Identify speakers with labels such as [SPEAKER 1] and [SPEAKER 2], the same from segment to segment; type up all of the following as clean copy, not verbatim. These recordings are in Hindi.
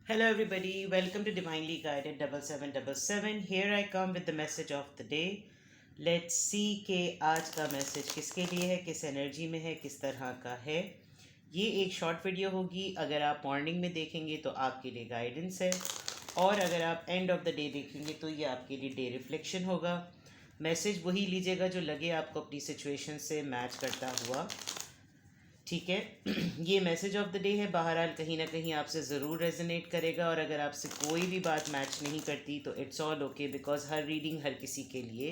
[SPEAKER 1] Hello, everybody. Welcome to Divinely Guided 7777. Here I come with the message of the day. Let's see कि आज का मैसेज किसके लिए है, किस एनर्जी में है, किस तरह का है. ये एक शॉर्ट वीडियो होगी. अगर आप मॉर्निंग में देखेंगे तो आपके लिए गाइडेंस है, और अगर आप एंड ऑफ द डे देखेंगे तो ये आपके लिए डे रिफ्लेक्शन होगा. मैसेज वही लीजिएगा जो लगे आपको अपनी सिचुएशन से मैच करता हुआ. ठीक है. ये मैसेज ऑफ द डे है. बहरहाल कहीं ना कहीं आपसे ज़रूर रेजोनेट करेगा, और अगर आपसे कोई भी बात मैच नहीं करती तो इट्स ऑल ओके, बिकॉज हर रीडिंग हर किसी के लिए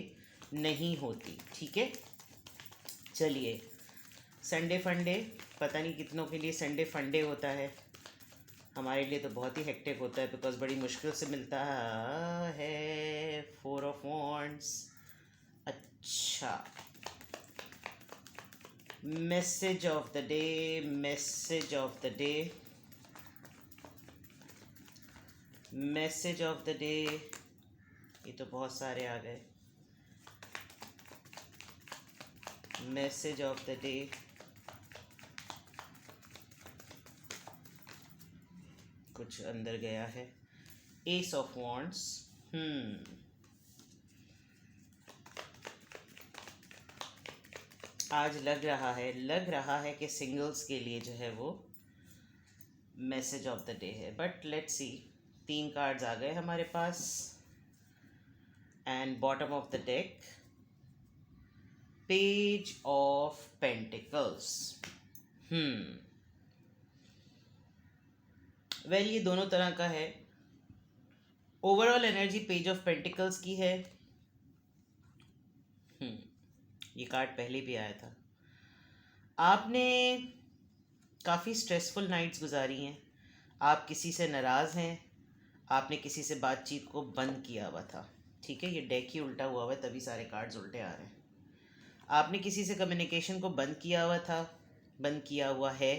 [SPEAKER 1] नहीं होती. ठीक है. चलिए. संडे फंडे, पता नहीं कितनों के लिए संडे फंडे होता है. हमारे लिए तो बहुत ही हेक्टिक होता है, बिकॉज बड़ी मुश्किल से मिलता है. 4 ऑफ वॉन्ड्स. अच्छा. Message of the day, message of the day, message of the day. ये तो बहुत सारे आ गए. Message of the day. कुछ अंदर गया है. S of wands. आज लग रहा है कि सिंगल्स के लिए जो है वो मैसेज ऑफ द डे है. But let's see. 3 कार्ड्स आ गए हमारे पास. And bottom of the deck, page of pentacles. Well, ये दोनों तरह का है. Overall energy page of pentacles की है. ये कार्ड पहले भी आया था. आपने काफ़ी स्ट्रेसफुल नाइट्स गुजारी हैं. आप किसी से नाराज़ हैं. आपने किसी से बातचीत को बंद किया हुआ था. ठीक है. ये डेक ही उल्टा हुआ है, तभी सारे कार्ड्स उल्टे आ रहे हैं. आपने किसी से कम्युनिकेशन को बंद किया हुआ था, बंद किया हुआ है,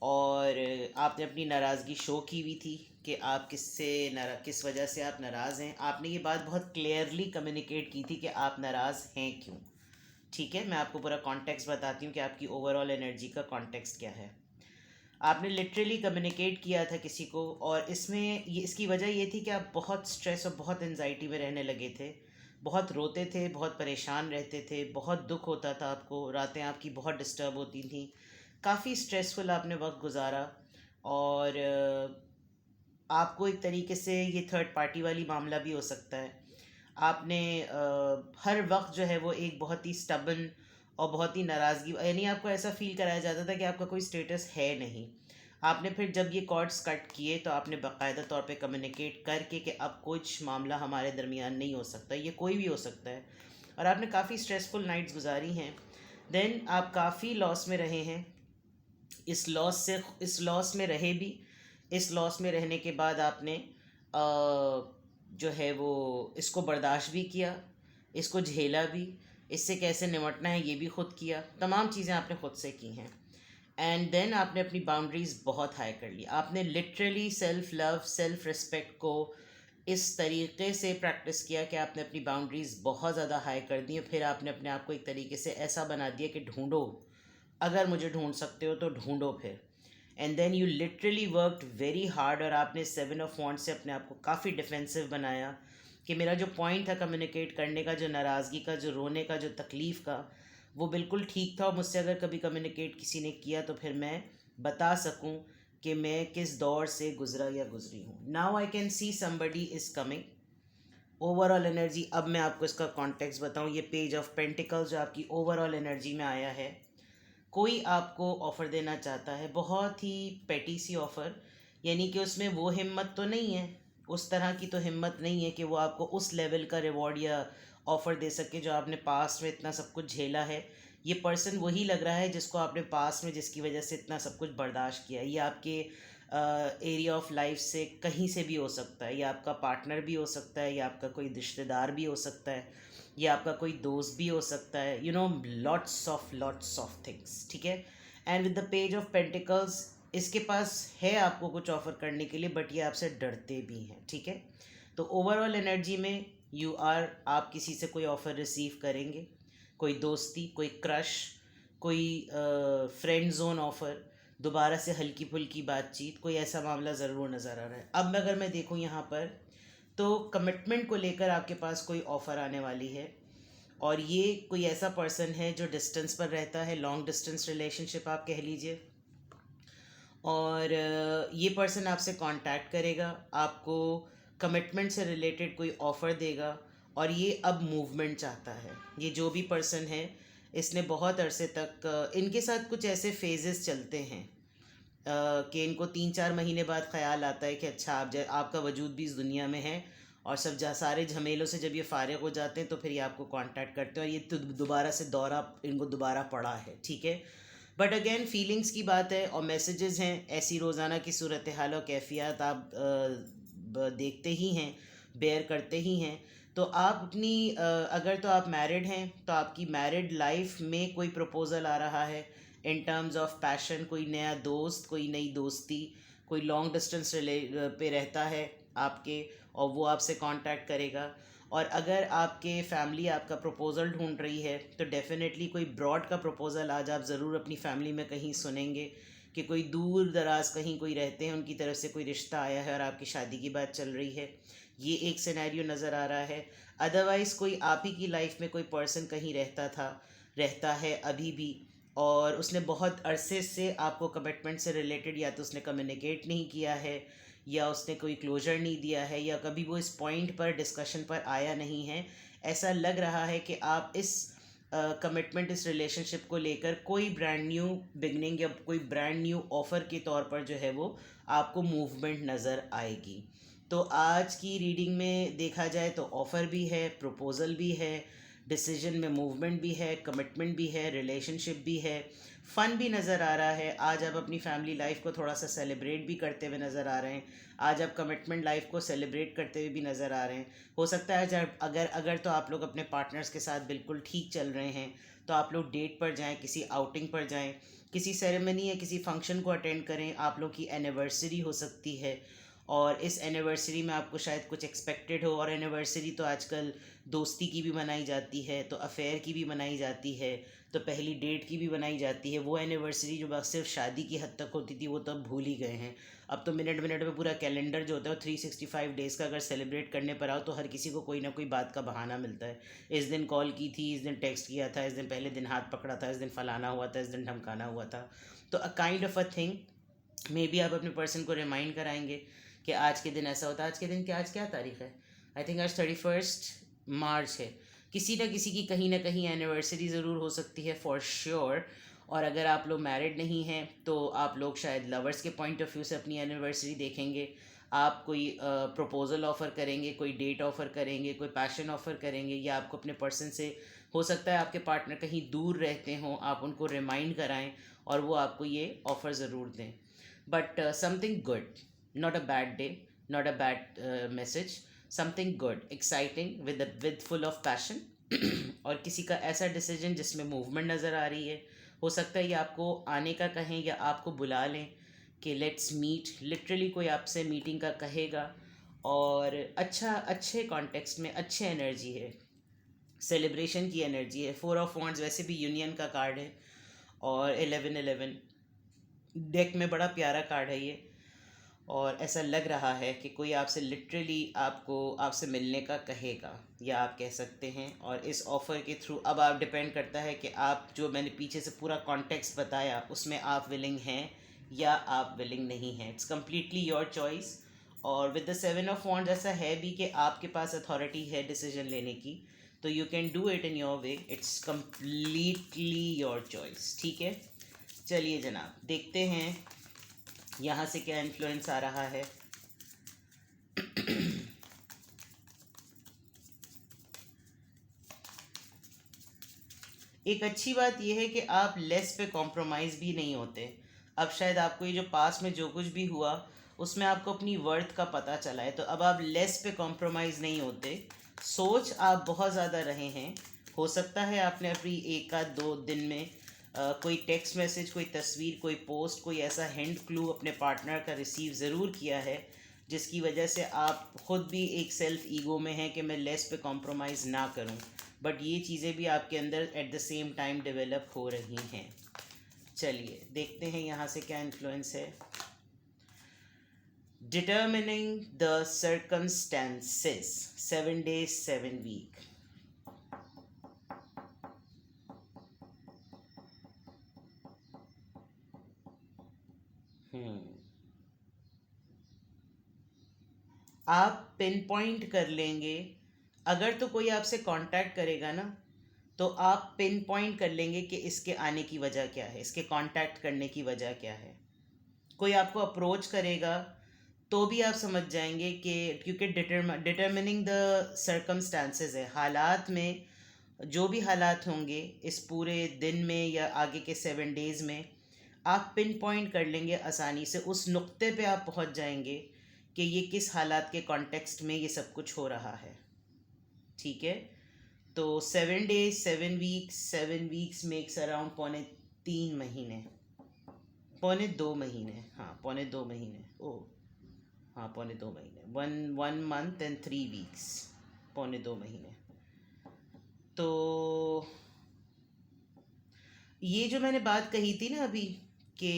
[SPEAKER 1] और आपने अपनी नाराज़गी शो की हुई थी कि आप किस वजह से आप नाराज़ हैं. आपने ये बात बहुत क्लियरली कम्युनिकेट की थी कि आप नाराज़ हैं क्यों. ठीक है. मैं आपको पूरा कॉन्टेक्स्ट बताती हूँ कि आपकी ओवरऑल एनर्जी का कॉन्टेक्स्ट क्या है. आपने लिटरली कम्युनिकेट किया था किसी को, और इसकी वजह ये थी कि आप बहुत स्ट्रेस और बहुत एनजाइटी में रहने लगे थे. बहुत रोते थे, बहुत परेशान रहते थे, बहुत दुख होता था आपको. रातें आपकी बहुत डिस्टर्ब होती थी. काफ़ी स्ट्रेसफुल आपने वक्त गुजारा. और आपको एक तरीके से ये थर्ड पार्टी वाली मामला भी हो सकता है. आपने हर वक्त जो है वो एक बहुत ही स्टबन और बहुत ही नाराज़गी, यानी आपको ऐसा फील कराया जाता था कि आपका कोई स्टेटस है नहीं. आपने फिर जब ये कॉर्ड्स कट किए तो आपने बाकायदा तौर पे कम्युनिकेट करके कि अब कुछ मामला हमारे दरमियान नहीं हो सकता, ये कोई भी हो सकता है. और आपने काफ़ी स्ट्रेसफुल नाइट्स गुजारी हैं. देन आप काफ़ी लॉस में रहे हैं. इस लॉस में रहे भी. इस लॉस में रहने के बाद आपने जो है वो इसको बर्दाश्त भी किया, इसको झेला भी. इससे कैसे निपटना है ये भी खुद किया. तमाम चीज़ें आपने खुद से की हैं. एंड देन आपने अपनी बाउंड्रीज़ बहुत हाई कर ली. आपने literally self love, self respect को इस तरीके से प्रैक्टिस किया कि आपने अपनी बाउंड्रीज़ बहुत ज़्यादा हाई कर दी. फिर आपने अपने आप को एक तरीके से ऐसा बना दिया कि ढूंढो, अगर मुझे ढूंढ सकते हो तो ढूंढो फिर. And then you literally worked very hard, और आपने 7 ऑफ वॉन्ड्स से अपने आप को काफ़ी डिफेंसिव बनाया कि मेरा जो पॉइंट था कम्युनिकेट करने का, जो नाराज़गी का, जो रोने का, जो तकलीफ़ का, वो बिल्कुल ठीक था. और मुझसे अगर कभी कम्युनिकेट किसी ने किया तो फिर मैं बता सकूं कि मैं किस दौर से गुज़रा या गुज़री हूँ. Now I can see somebody is coming. Overall energy, अब मैं आपको इसका कॉन्टेक्स्ट बताऊँ. ये पेज ऑफ पेंटिकल्स जो आपकी ओवरऑल एनर्जी में आया है, कोई आपको ऑफ़र देना चाहता है, बहुत ही पेटी सी ऑफ़र. यानी कि उसमें वो हिम्मत तो नहीं है, उस तरह की तो हिम्मत नहीं है कि वो आपको उस लेवल का रिवॉर्ड या ऑफ़र दे सके जो आपने पास्ट में इतना सब कुछ झेला है. ये पर्सन वही लग रहा है जिसको आपने पास्ट में, जिसकी वजह से इतना सब कुछ बर्दाश्त किया. ये आपके एरिया ऑफ लाइफ से कहीं से भी हो सकता है. ये आपका पार्टनर भी हो सकता है, या आपका कोई रिश्तेदार भी हो सकता है, या आपका कोई दोस्त भी हो सकता है. Lots of things. ठीक है. And with the page of pentacles, इसके पास है आपको कुछ ऑफ़र करने के लिए, बट ये आपसे डरते भी हैं. ठीक है. तो ओवरऑल एनर्जी में आप किसी से कोई ऑफ़र रिसीव करेंगे, कोई दोस्ती, कोई क्रश, कोई फ्रेंड जोन ऑफ़र, दोबारा से हल्की फुल्की बातचीत, कोई ऐसा मामला ज़रूर नज़र आ रहा है। अब अगर मैं देखूँ यहाँ पर, तो कमिटमेंट को लेकर आपके पास कोई ऑफ़र आने वाली है, और ये कोई ऐसा पर्सन है जो डिस्टेंस पर रहता है, लॉन्ग डिस्टेंस रिलेशनशिप आप कह लीजिए। और ये पर्सन आपसे कांटेक्ट करेगा, आपको कमिटमेंट से रिलेटेड कोई ऑफ़र देगा, और ये अब मूवमेंट चाहता है। ये जो भी पर्सन है, इसने बहुत अरसे तक इनके साथ कुछ ऐसे फेजेस चलते हैं कि इनको 3-4 महीने बाद ख्याल आता है कि अच्छा आपका वजूद भी इस दुनिया में है, और सब सारे झमेलों से जब ये फारिग हो जाते हैं तो फिर ये आपको कांटेक्ट करते हैं, और ये तो दोबारा से दौरा इनको दोबारा पड़ा है, ठीक है। बट अगेन फीलिंग्स की बात है, और मैसेजेस हैं, ऐसी रोज़ाना की सूरत हाल और कैफियत आप देखते ही हैं, बेयर करते ही हैं। तो आप अपनी अगर तो आप मैरिड हैं तो आपकी मैरिड लाइफ में कोई प्रपोज़ल आ रहा है इन टर्म्स ऑफ पैशन, कोई नया दोस्त, कोई नई दोस्ती, कोई लॉन्ग डिस्टेंस पे रहता है आपके, और वो आपसे कांटेक्ट करेगा। और अगर आपके फैमिली आपका प्रपोज़ल ढूंढ रही है तो डेफ़िनेटली कोई ब्रॉड का प्रपोज़ल आज आप ज़रूर अपनी फैमिली में कहीं सुनेंगे कि कोई दूर दराज कहीं कोई रहते हैं, उनकी तरफ से कोई रिश्ता आया है और आपकी शादी की बात चल रही है। ये एक सिनेरियो नज़र आ रहा है। अदरवाइज़ कोई आप ही की लाइफ में कोई पर्सन कहीं रहता है अभी भी, और उसने बहुत अरसे से आपको कमिटमेंट से रिलेटेड या तो उसने कम्युनिकेट नहीं किया है, या उसने कोई क्लोजर नहीं दिया है, या कभी वो इस पॉइंट पर डिस्कशन पर आया नहीं है। ऐसा लग रहा है कि आप इस कमिटमेंट, इस रिलेशनशिप को लेकर कोई ब्रांड न्यू बिगनिंग या कोई ब्रांड न्यू ऑफ़र के तौर पर जो है वो आपको मूवमेंट नज़र आएगी। तो आज की रीडिंग में देखा जाए तो ऑफ़र भी है, प्रपोज़ल भी है, डिसीजन में मूवमेंट भी है, कमिटमेंट भी है, रिलेशनशिप भी है, फ़न भी नज़र आ रहा है। आज आप अपनी फैमिली लाइफ को थोड़ा सा सेलिब्रेट भी करते हुए नज़र आ रहे हैं। आज आप कमिटमेंट लाइफ को सेलिब्रेट करते हुए भी नज़र आ रहे हैं। हो सकता है जब अगर अगर तो आप लोग अपने पार्टनर्स के साथ बिल्कुल ठीक चल रहे हैं तो आप लोग डेट पर जाएं, किसी आउटिंग पर जाएं, किसी सेरेमनी या किसी फंक्शन को अटेंड करें। आप लोग की एनिवर्सरी हो सकती है, और इस एनिवर्सरी में आपको शायद कुछ एक्सपेक्टेड हो। और एनिवर्सरी तो आजकल दोस्ती की भी मनाई जाती है, तो अफेयर की भी मनाई जाती है, तो पहली डेट की भी बनाई जाती है। वो एनिवर्सरी जो बस सिर्फ शादी की हद तक होती थी वो तो अब भूल ही गए हैं। अब तो मिनट मिनट में पूरा कैलेंडर जो होता है वो 365 डेज़ का अगर सेलिब्रेट करने पर आओ तो हर किसी को कोई ना कोई बात का बहाना मिलता है। इस दिन कॉल की थी, इस दिन टेक्स्ट किया था, इस दिन पहले दिन हाथ पकड़ा था, इस दिन फलाना हुआ था, इस दिन ढमकाना हुआ था। तो a kind of a thing, may be आप अपने पर्सन को रिमाइंड कराएंगे कि आज के दिन ऐसा होता है। आज के दिन क्या, आज क्या तारीख है? आई थिंक आज 31 मार्च है। किसी न किसी की कहीं ना कहीं एनिवर्सरी ज़रूर हो सकती है, फॉर श्योर। और अगर आप लोग मैरिड नहीं हैं तो आप लोग शायद लवर्स के पॉइंट ऑफ व्यू से अपनी एनिवर्सरी देखेंगे। आप कोई प्रपोज़ल ऑफ़र करेंगे, कोई डेट ऑफ़र करेंगे, कोई पैशन ऑफ़र करेंगे, या आपको अपने पर्सन से, हो सकता है आपके पार्टनर कहीं दूर रहते हों, आप उनको रिमाइंड कराएं और वो आपको ये ऑफ़र ज़रूर दें। But something good, not a bad day, not a bad message, something good, exciting, with full of passion। और किसी का ऐसा डिसीजन जिसमें मूवमेंट नज़र आ रही है। हो सकता है ये आपको आने का कहें या आपको बुला लें कि लेट्स मीट, लिटरली कोई आपसे मीटिंग का कहेगा। और अच्छे कॉन्टेक्स्ट में अच्छे एनर्जी है, सेलिब्रेशन की एनर्जी है। 4 ऑफ वॉन्ड्स वैसे भी यूनियन का कार्ड है, और 11-11 डेक में बड़ा प्यारा कार्ड है ये। और ऐसा लग रहा है कि कोई आपसे लिटरली आपसे मिलने का कहेगा, या आप कह सकते हैं। और इस ऑफ़र के थ्रू अब आप डिपेंड करता है कि आप, जो मैंने पीछे से पूरा कॉन्टेक्स्ट बताया, उसमें आप विलिंग हैं या आप विलिंग नहीं हैं। It's completely your choice. और विद द 7 ऑफ वॉन्ड्स ऐसा है भी कि आपके पास अथॉरिटी है डिसीजन लेने की, तो you can do it in your way. It's completely your choice, ठीक है। चलिए जनाब, देखते हैं यहाँ से क्या इन्फ्लुएंस आ रहा है। एक अच्छी बात यह है कि आप लेस पे कॉम्प्रोमाइज़ भी नहीं होते। अब शायद आपको ये जो पास में जो कुछ भी हुआ उसमें आपको अपनी वर्थ का पता चला है, तो अब आप लेस पे कॉम्प्रोमाइज़ नहीं होते। सोच आप बहुत ज़्यादा रहे हैं। हो सकता है आपने अपनी 1 आध 2 दिन में कोई टेक्स्ट मैसेज, कोई तस्वीर, कोई पोस्ट, कोई ऐसा हिंट क्लू अपने पार्टनर का रिसीव ज़रूर किया है जिसकी वजह से आप ख़ुद भी एक सेल्फ ईगो में हैं कि मैं लेस पे कॉम्प्रोमाइज़ ना करूं। बट ये चीज़ें भी आपके अंदर at the same time develop हो रही हैं। चलिए देखते हैं यहाँ से क्या इन्फ्लुएंस है. Determining the circumstances, 7 days 7 week. आप पिन पॉइंट कर लेंगे. अगर तो कोई आपसे कांटेक्ट करेगा ना, तो आप पिन पॉइंट कर लेंगे कि इसके आने की वजह क्या है, इसके कांटेक्ट करने की वजह क्या है. कोई आपको अप्रोच करेगा तो भी आप समझ जाएंगे कि, क्योंकि डिटर्मिनिंग द सर्कमस्टांसेस है, हालात में जो भी हालात होंगे इस पूरे दिन में या आगे के 7 days में, आप पिन पॉइंट कर लेंगे आसानी से, उस नुक्ते पे आप पहुंच जाएंगे कि ये किस हालात के कॉन्टेक्स्ट में ये सब कुछ हो रहा है. ठीक है. तो 7 days 7 weeks, 7 weeks makes around 3.25 महीने, 2.25 महीने. हाँ 2.25 महीने. ओ हाँ 2.25 महीने. 1 month and 3 weeks, 2.25 महीने. तो ये जो मैंने बात कही थी ना अभी, कि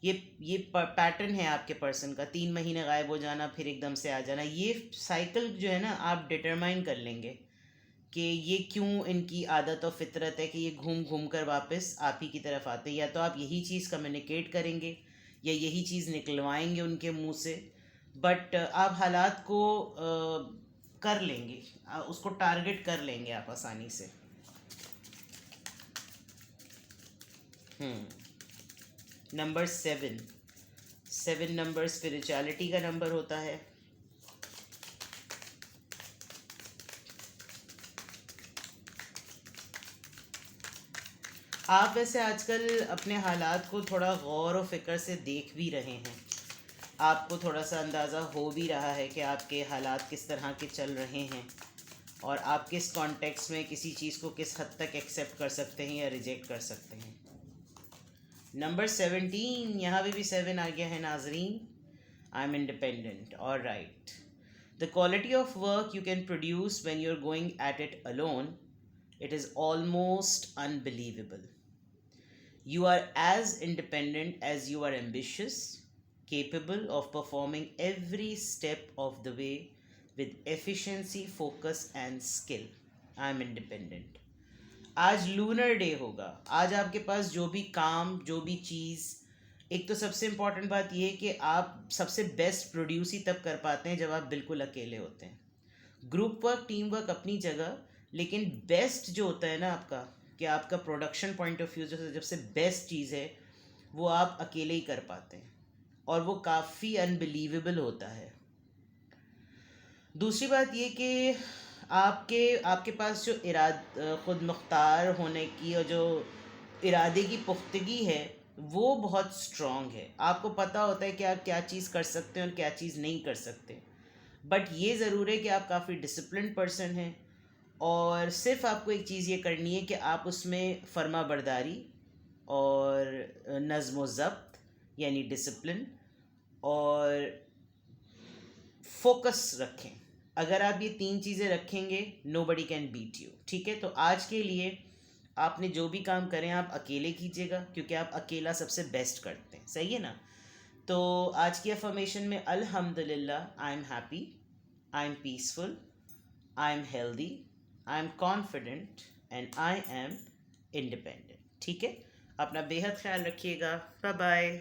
[SPEAKER 1] ये पैटर्न है आपके पर्सन का, 3 महीने गायब हो जाना फिर एकदम से आ जाना, ये साइकिल जो है ना आप डिटरमाइन कर लेंगे कि ये क्यों इनकी आदत और फितरत है कि ये घूम घूम कर वापस आप ही की तरफ आते हैं. या तो आप यही चीज़ कम्युनिकेट करेंगे या यही चीज़ निकलवाएंगे उनके मुंह से, बट आप हालात को कर लेंगे, उसको टारगेट कर लेंगे आप आसानी से. नंबर 7 नंबर स्पिरिचुअलिटी का नंबर होता है. आप वैसे आजकल अपने हालात को थोड़ा गौर और फिक्र से देख भी रहे हैं. आपको थोड़ा सा अंदाज़ा हो भी रहा है कि आपके हालात किस तरह के चल रहे हैं और आप किस कॉन्टेक्स्ट में किसी चीज़ को किस हद तक एक्सेप्ट कर सकते हैं या रिजेक्ट कर सकते हैं. नंबर 17, यहाँ पे भी 7 आ गया है नाजरीन. I am independent. All right. The quality of work you can produce when you are going at it alone, it is almost unbelievable. You are as independent as you are ambitious, capable of performing every step of the way with efficiency, focus, and skill. I am independent. आज लूनर डे होगा. आज आपके पास जो भी काम, जो भी चीज़, एक तो सबसे इम्पॉर्टेंट बात यह है कि आप सबसे बेस्ट प्रोड्यूस ही तब कर पाते हैं जब आप बिल्कुल अकेले होते हैं. ग्रुप वर्क, टीम वर्क अपनी जगह, लेकिन बेस्ट जो होता है ना आपका, कि आपका प्रोडक्शन पॉइंट ऑफ व्यू जो सबसे बेस्ट चीज़ है वो आप अकेले ही कर पाते हैं, और वो काफ़ी अनबिलीवेबल होता है. दूसरी बात ये कि आपके आपके पास जो खुद मुख्तार होने की और जो इरादे की पुख्तगी है वो बहुत स्ट्रॉन्ग है. आपको पता होता है कि आप क्या चीज़ कर सकते हैं और क्या चीज़ नहीं कर सकते. बट ये ज़रूर है कि आप काफ़ी डिसिप्लिन पर्सन हैं, और सिर्फ आपको एक चीज़ ये करनी है कि आप उसमें फर्मा बरदारी और नज़्म व ज़ब्त यानी डिसिप्लिन और फोकस रखें. अगर आप ये 3 चीज़ें रखेंगे, नोबडी कैन बीट यू. ठीक है. तो आज के लिए आपने जो भी काम करें आप अकेले कीजिएगा, क्योंकि आप अकेला सबसे बेस्ट करते हैं. सही है ना. तो आज की अफर्मेशन में अल्हम्दुलिल्लाह, I am happy, I am peaceful, I am healthy, I am confident and I am independent. ठीक है. अपना बेहद ख्याल रखिएगा. Bye bye.